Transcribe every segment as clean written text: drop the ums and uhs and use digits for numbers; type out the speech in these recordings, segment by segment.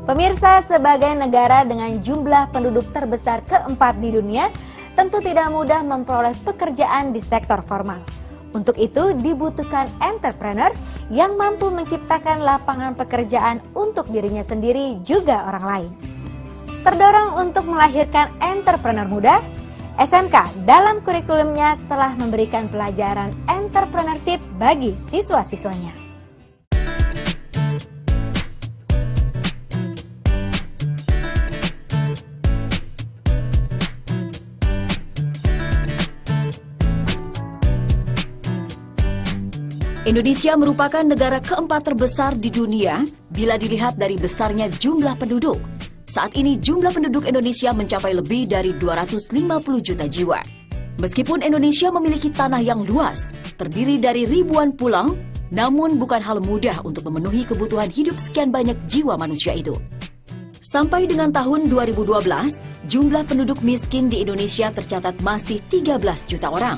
Pemirsa, sebagai negara dengan jumlah penduduk terbesar keempat di dunia, tentu tidak mudah memperoleh pekerjaan di sektor formal. Untuk itu dibutuhkan entrepreneur yang mampu menciptakan lapangan pekerjaan untuk dirinya sendiri juga orang lain. Terdorong untuk melahirkan entrepreneur muda, SMK dalam kurikulumnya telah memberikan pelajaran entrepreneurship bagi siswa-siswanya. Indonesia merupakan negara keempat terbesar di dunia bila dilihat dari besarnya jumlah penduduk. Saat ini jumlah penduduk Indonesia mencapai lebih dari 250 juta jiwa. Meskipun Indonesia memiliki tanah yang luas, terdiri dari ribuan pulau, namun bukan hal mudah untuk memenuhi kebutuhan hidup sekian banyak jiwa manusia itu. Sampai dengan tahun 2012, jumlah penduduk miskin di Indonesia tercatat masih 13 juta orang.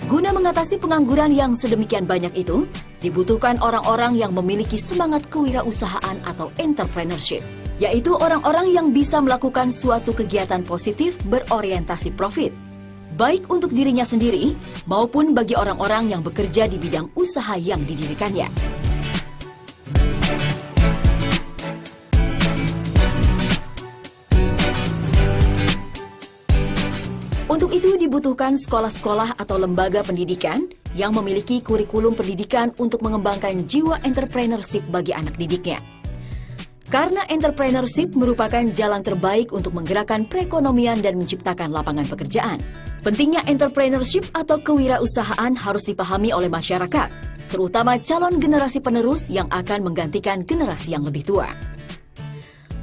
Guna mengatasi pengangguran yang sedemikian banyak itu, dibutuhkan orang-orang yang memiliki semangat kewirausahaan atau entrepreneurship, yaitu orang-orang yang bisa melakukan suatu kegiatan positif berorientasi profit, baik untuk dirinya sendiri maupun bagi orang-orang yang bekerja di bidang usaha yang didirikannya. Untuk itu dibutuhkan sekolah-sekolah atau lembaga pendidikan yang memiliki kurikulum pendidikan untuk mengembangkan jiwa entrepreneurship bagi anak didiknya. Karena entrepreneurship merupakan jalan terbaik untuk menggerakkan perekonomian dan menciptakan lapangan pekerjaan. Pentingnya entrepreneurship atau kewirausahaan harus dipahami oleh masyarakat, terutama calon generasi penerus yang akan menggantikan generasi yang lebih tua.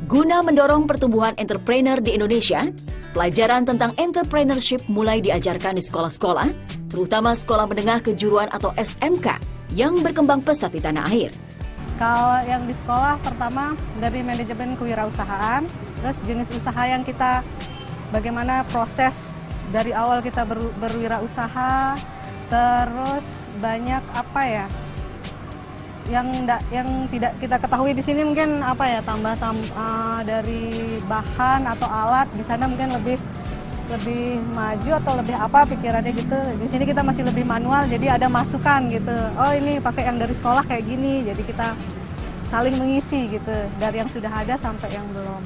Guna mendorong pertumbuhan entrepreneur di Indonesia, pelajaran tentang entrepreneurship mulai diajarkan di sekolah-sekolah, terutama sekolah menengah kejuruan atau SMK yang berkembang pesat di tanah air. Kalau yang di sekolah pertama dari manajemen kewirausahaan, terus jenis usaha yang kita, bagaimana proses dari awal kita berwirausaha, terus banyak apa ya, yang tidak kita ketahui di sini mungkin apa ya, tambah dari bahan atau alat di sana mungkin lebih maju atau lebih apa pikirannya gitu. Di sini kita masih lebih manual, jadi ada masukan gitu. Oh ini pakai yang dari sekolah kayak gini, jadi kita saling mengisi gitu dari yang sudah ada sampai yang belum.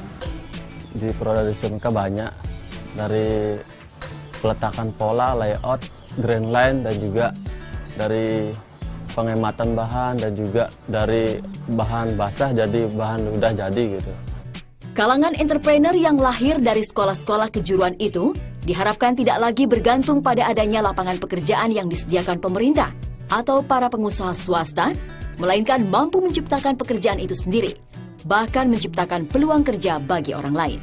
Di Prodi SMK banyak, dari peletakan pola, layout, grand line, dan juga dari penghematan bahan, dan juga dari bahan basah jadi bahan udah jadi gitu. Kalangan entrepreneur yang lahir dari sekolah-sekolah kejuruan itu diharapkan tidak lagi bergantung pada adanya lapangan pekerjaan yang disediakan pemerintah atau para pengusaha swasta, melainkan mampu menciptakan pekerjaan itu sendiri, bahkan menciptakan peluang kerja bagi orang lain.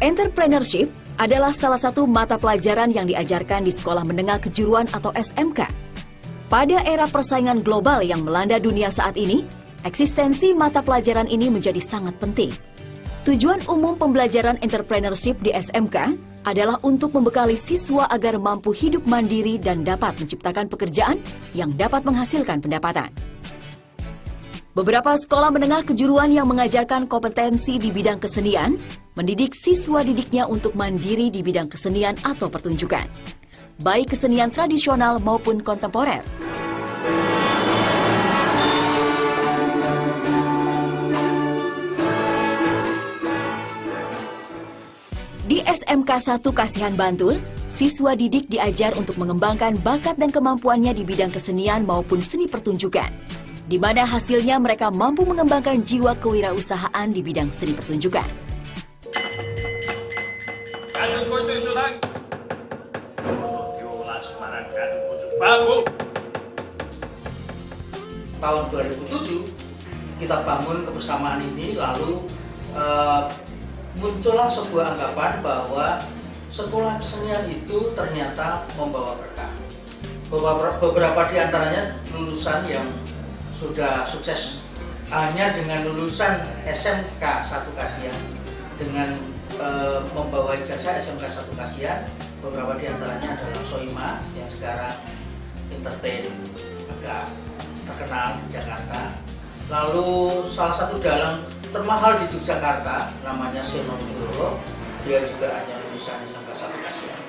Entrepreneurship adalah salah satu mata pelajaran yang diajarkan di sekolah menengah kejuruan atau SMK. Pada era persaingan global yang melanda dunia saat ini, eksistensi mata pelajaran ini menjadi sangat penting. Tujuan umum pembelajaran entrepreneurship di SMK adalah untuk membekali siswa agar mampu hidup mandiri dan dapat menciptakan pekerjaan yang dapat menghasilkan pendapatan. Beberapa sekolah menengah kejuruan yang mengajarkan kompetensi di bidang kesenian mendidik siswa didiknya untuk mandiri di bidang kesenian atau pertunjukan, baik kesenian tradisional maupun kontemporer. Di SMK 1 Kasihan Bantul, siswa didik diajar untuk mengembangkan bakat dan kemampuannya di bidang kesenian maupun seni pertunjukan, di mana hasilnya mereka mampu mengembangkan jiwa kewirausahaan di bidang seni pertunjukan. Tahun 2007 kita bangun kebersamaan ini, lalu muncullah sebuah anggapan bahwa sekolah kesenian itu ternyata membawa berkah. Beberapa di antaranya lulusan yang sudah sukses hanya dengan lulusan SMK 1 Kasihan dengan membawa ijazah SMK 1 Kasihan. Beberapa di antaranya adalah Soima yang sekarang entertain agak terkenal di Jakarta. Lalu salah satu dalang termahal di Yogyakarta namanya Seno Nugroho, dia juga hanya lulusan SMK 1 Kasihan.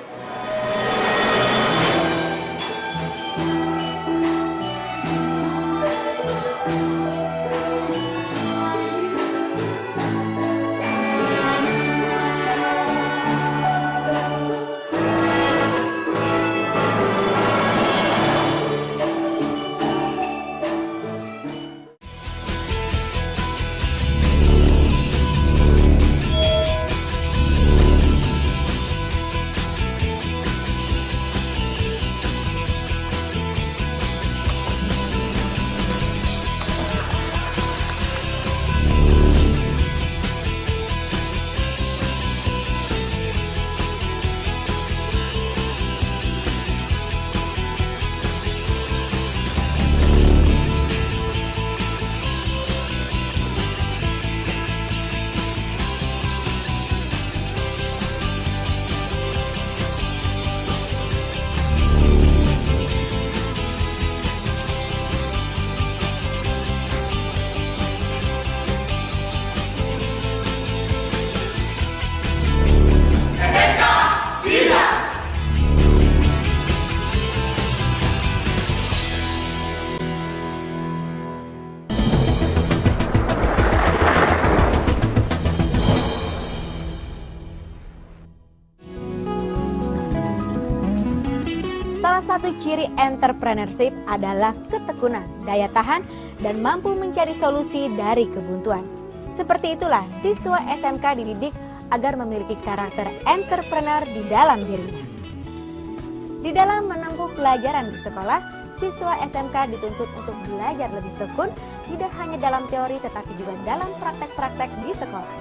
Salah satu ciri entrepreneurship adalah ketekunan, daya tahan, dan mampu mencari solusi dari kebuntuan. Seperti itulah siswa SMK dididik agar memiliki karakter entrepreneur di dalam dirinya. Di dalam menempuh pelajaran di sekolah, siswa SMK dituntut untuk belajar lebih tekun, tidak hanya dalam teori tetapi juga dalam praktek-praktek di sekolah.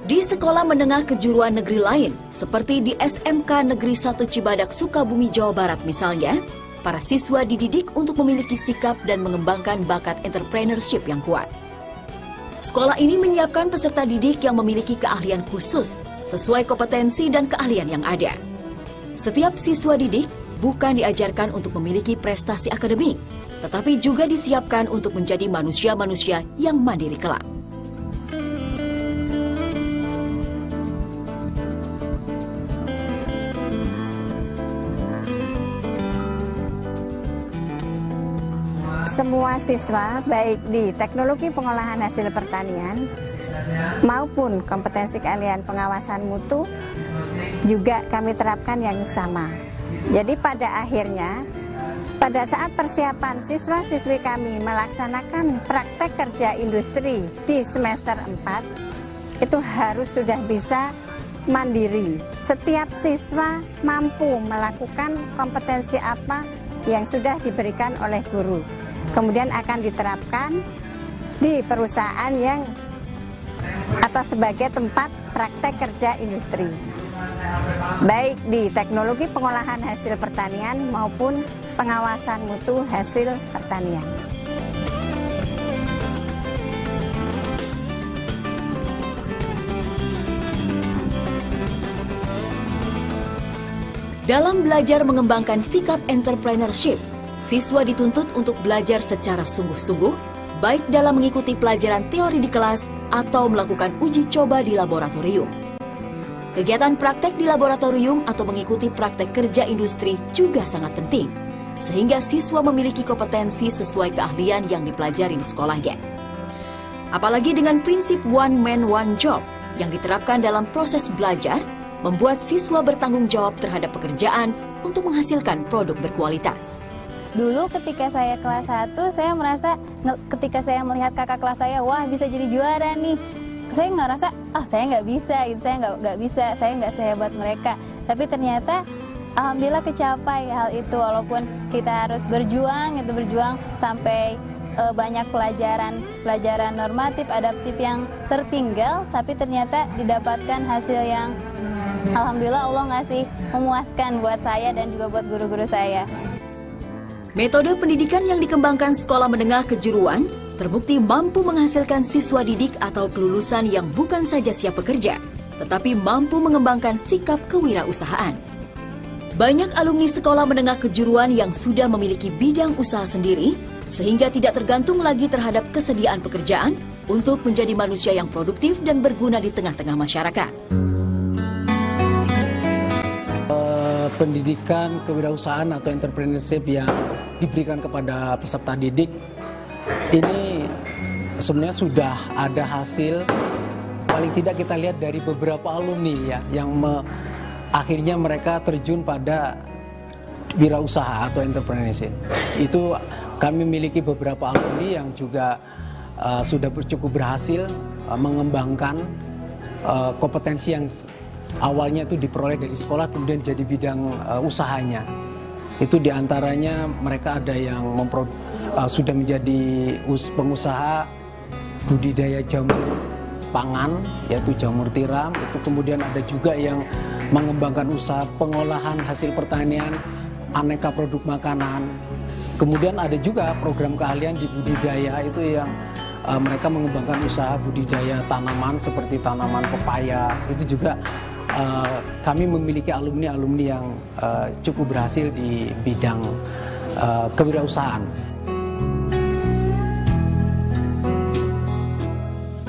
Di sekolah menengah kejuruan negeri lain, seperti di SMK Negeri 1 Cibadak, Sukabumi, Jawa Barat misalnya, para siswa dididik untuk memiliki sikap dan mengembangkan bakat entrepreneurship yang kuat. Sekolah ini menyiapkan peserta didik yang memiliki keahlian khusus, sesuai kompetensi dan keahlian yang ada. Setiap siswa didik bukan diajarkan untuk memiliki prestasi akademik, tetapi juga disiapkan untuk menjadi manusia-manusia yang mandiri kelak. Semua siswa, baik di teknologi pengolahan hasil pertanian maupun kompetensi keahlian pengawasan mutu, juga kami terapkan yang sama. Jadi pada akhirnya, pada saat persiapan siswa-siswi kami melaksanakan praktek kerja industri di semester 4, itu harus sudah bisa mandiri. Setiap siswa mampu melakukan kompetensi apa yang sudah diberikan oleh guru. Kemudian akan diterapkan di perusahaan yang atau sebagai tempat praktek kerja industri, baik di teknologi pengolahan hasil pertanian maupun pengawasan mutu hasil pertanian. Dalam belajar mengembangkan sikap entrepreneurship, siswa dituntut untuk belajar secara sungguh-sungguh, baik dalam mengikuti pelajaran teori di kelas atau melakukan uji coba di laboratorium. Kegiatan praktek di laboratorium atau mengikuti praktek kerja industri juga sangat penting, sehingga siswa memiliki kompetensi sesuai keahlian yang dipelajari di sekolahnya. Apalagi dengan prinsip one man one job yang diterapkan dalam proses belajar, membuat siswa bertanggung jawab terhadap pekerjaan untuk menghasilkan produk berkualitas. Dulu ketika saya kelas 1, saya merasa ketika saya melihat kakak kelas saya, wah bisa jadi juara nih. Saya ngerasa, saya nggak bisa, gitu. Saya nggak bisa, saya nggak sehebat mereka. Tapi ternyata, alhamdulillah kecapai hal itu. Walaupun kita harus berjuang sampai banyak pelajaran normatif, adaptif yang tertinggal, tapi ternyata didapatkan hasil yang alhamdulillah Allah ngasih memuaskan buat saya dan juga buat guru-guru saya. Metode pendidikan yang dikembangkan sekolah menengah kejuruan terbukti mampu menghasilkan siswa didik atau kelulusan yang bukan saja siap bekerja, tetapi mampu mengembangkan sikap kewirausahaan. Banyak alumni sekolah menengah kejuruan yang sudah memiliki bidang usaha sendiri, sehingga tidak tergantung lagi terhadap kesediaan pekerjaan untuk menjadi manusia yang produktif dan berguna di tengah-tengah masyarakat. Pendidikan kewirausahaan atau entrepreneurship yang diberikan kepada peserta didik ini sebenarnya sudah ada hasil, paling tidak kita lihat dari beberapa alumni ya, yang akhirnya mereka terjun pada wirausaha atau entrepreneurship. Itu kami memiliki beberapa alumni yang juga sudah cukup berhasil mengembangkan kompetensi yang awalnya itu diperoleh dari sekolah kemudian jadi bidang usahanya. Itu diantaranya mereka ada yang sudah menjadi pengusaha budidaya jamur pangan, yaitu jamur tiram. Itu kemudian ada juga yang mengembangkan usaha pengolahan hasil pertanian, aneka produk makanan. Kemudian ada juga program keahlian di budidaya, itu yang mereka mengembangkan usaha budidaya tanaman seperti tanaman pepaya. Itu juga kami memiliki alumni-alumni yang cukup berhasil di bidang kewirausahaan.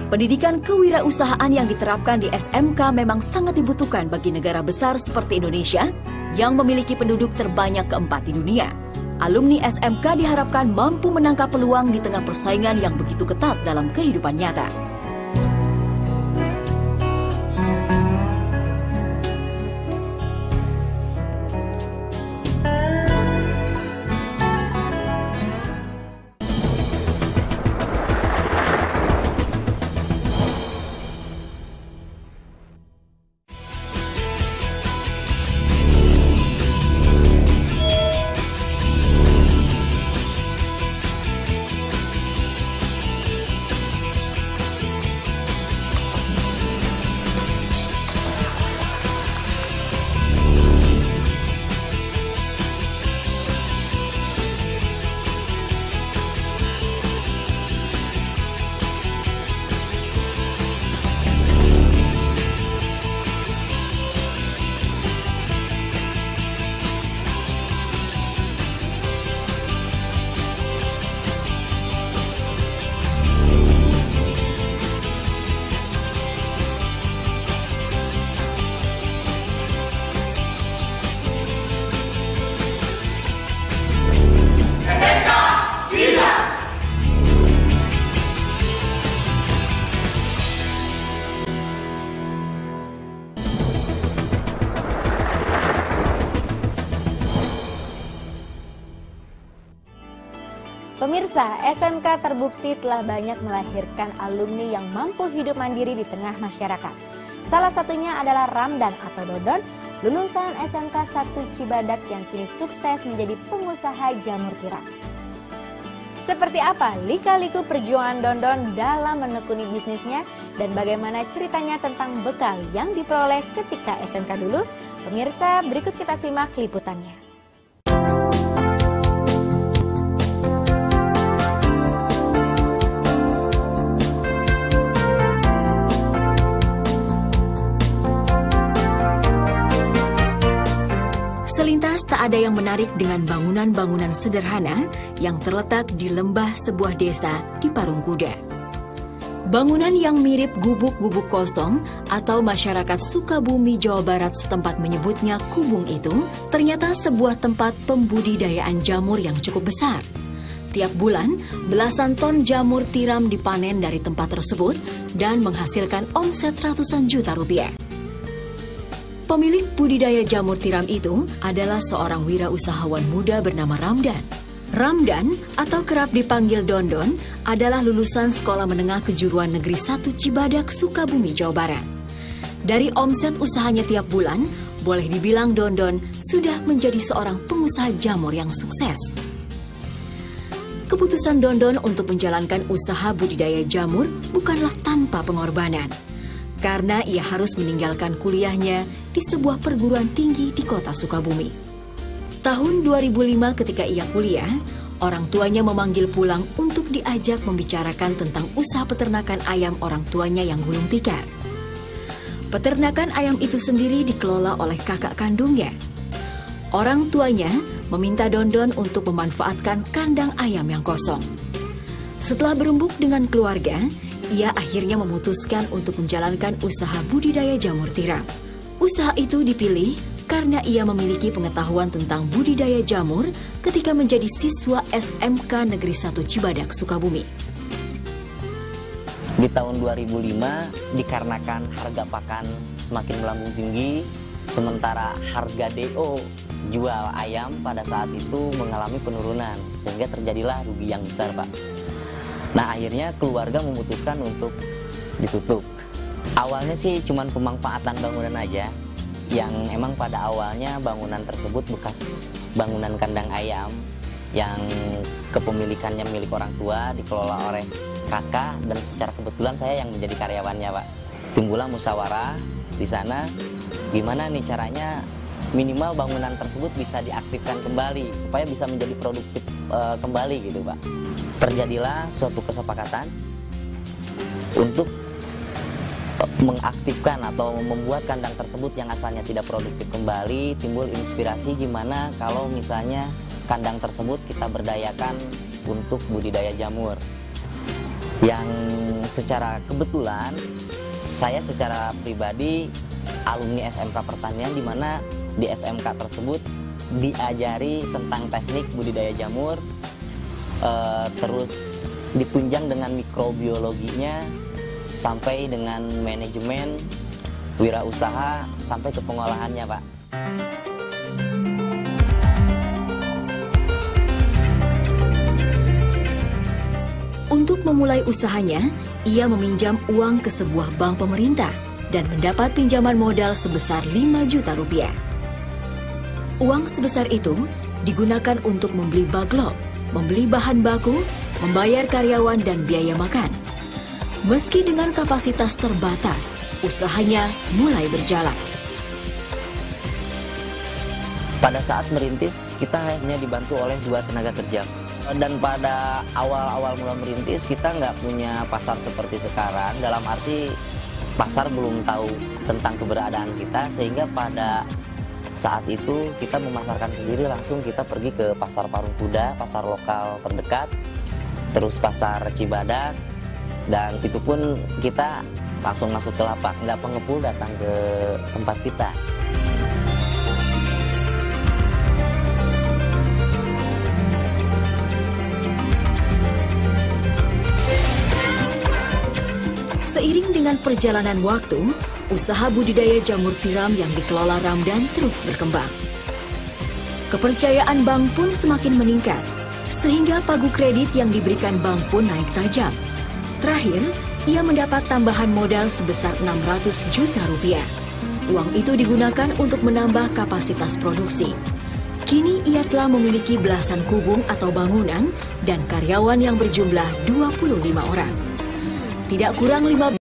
Pendidikan kewirausahaan yang diterapkan di SMK memang sangat dibutuhkan bagi negara besar seperti Indonesia yang memiliki penduduk terbanyak keempat di dunia. Alumni SMK diharapkan mampu menangkap peluang di tengah persaingan yang begitu ketat dalam kehidupan nyata. Pemirsa, SMK terbukti telah banyak melahirkan alumni yang mampu hidup mandiri di tengah masyarakat. Salah satunya adalah Ramdan atau Dodon, lulusan SMK 1 Cibadak yang kini sukses menjadi pengusaha jamur tiram. Seperti apa lika-liku perjuangan Dondon dalam menekuni bisnisnya dan bagaimana ceritanya tentang bekal yang diperoleh ketika SMK dulu? Pemirsa, berikut kita simak liputannya. Selintas tak ada yang menarik dengan bangunan-bangunan sederhana yang terletak di lembah sebuah desa di Parung Kuda. Bangunan yang mirip gubuk-gubuk kosong atau masyarakat Sukabumi, Jawa Barat setempat menyebutnya kubung itu ternyata sebuah tempat pembudidayaan jamur yang cukup besar. Tiap bulan, belasan ton jamur tiram dipanen dari tempat tersebut dan menghasilkan omset ratusan juta rupiah. Pemilik budidaya jamur tiram itu adalah seorang wirausahawan muda bernama Ramdan. Ramdan atau kerap dipanggil Dondon adalah lulusan Sekolah Menengah Kejuruan Negeri 1 Cibadak, Sukabumi, Jawa Barat. Dari omset usahanya tiap bulan, boleh dibilang Dondon sudah menjadi seorang pengusaha jamur yang sukses. Keputusan Dondon untuk menjalankan usaha budidaya jamur bukanlah tanpa pengorbanan. Karena ia harus meninggalkan kuliahnya di sebuah perguruan tinggi di kota Sukabumi. Tahun 2005 ketika ia kuliah, orang tuanya memanggil pulang untuk diajak membicarakan tentang usaha peternakan ayam orang tuanya yang gulung tikar. Peternakan ayam itu sendiri dikelola oleh kakak kandungnya. Orang tuanya meminta Dondon untuk memanfaatkan kandang ayam yang kosong. Setelah berembuk dengan keluarga, ia akhirnya memutuskan untuk menjalankan usaha budidaya jamur tiram. Usaha itu dipilih karena ia memiliki pengetahuan tentang budidaya jamur ketika menjadi siswa SMK Negeri 1 Cibadak, Sukabumi. Di tahun 2005, dikarenakan harga pakan semakin melambung tinggi, sementara harga DO jual ayam pada saat itu mengalami penurunan, sehingga terjadilah rugi yang besar, Pak. Nah, akhirnya keluarga memutuskan untuk ditutup. Awalnya sih cuma pemanfaatan bangunan aja, yang emang pada awalnya bangunan tersebut bekas bangunan kandang ayam yang kepemilikannya milik orang tua, dikelola oleh kakak, dan secara kebetulan saya yang menjadi karyawannya, Pak. Timbullah musyawarah di sana, gimana nih caranya minimal bangunan tersebut bisa diaktifkan kembali supaya bisa menjadi produktif kembali gitu, Pak. Terjadilah suatu kesepakatan untuk mengaktifkan atau membuat kandang tersebut yang asalnya tidak produktif kembali. Timbul inspirasi gimana kalau misalnya kandang tersebut kita berdayakan untuk budidaya jamur. Yang secara kebetulan saya secara pribadi alumni SMK Pertanian, di mana di SMK tersebut diajari tentang teknik budidaya jamur, terus ditunjang dengan mikrobiologinya sampai dengan manajemen wirausaha sampai ke pengolahannya, Pak. Untuk memulai usahanya, ia meminjam uang ke sebuah bank pemerintah dan mendapat pinjaman modal sebesar 5 juta rupiah. Uang sebesar itu digunakan untuk membeli baglok, membeli bahan baku, membayar karyawan dan biaya makan. Meski dengan kapasitas terbatas, usahanya mulai berjalan. Pada saat merintis, kita hanya dibantu oleh 2 tenaga kerja. Dan pada awal-awal mula merintis, kita nggak punya pasar seperti sekarang. Dalam arti, pasar belum tahu tentang keberadaan kita, sehingga pada saat itu kita memasarkan sendiri, langsung kita pergi ke pasar Parung Kuda, pasar lokal terdekat, terus pasar Cibadak, dan itu pun kita langsung masuk ke lapak, nggak pengepul datang ke tempat kita. Seiring dengan perjalanan waktu, usaha budidaya jamur tiram yang dikelola Ramdan terus berkembang. Kepercayaan bank pun semakin meningkat, sehingga pagu kredit yang diberikan bank pun naik tajam. Terakhir, ia mendapat tambahan modal sebesar 600 juta rupiah. Uang itu digunakan untuk menambah kapasitas produksi. Kini ia telah memiliki belasan kubung atau bangunan dan karyawan yang berjumlah 25 orang. Tidak kurang 15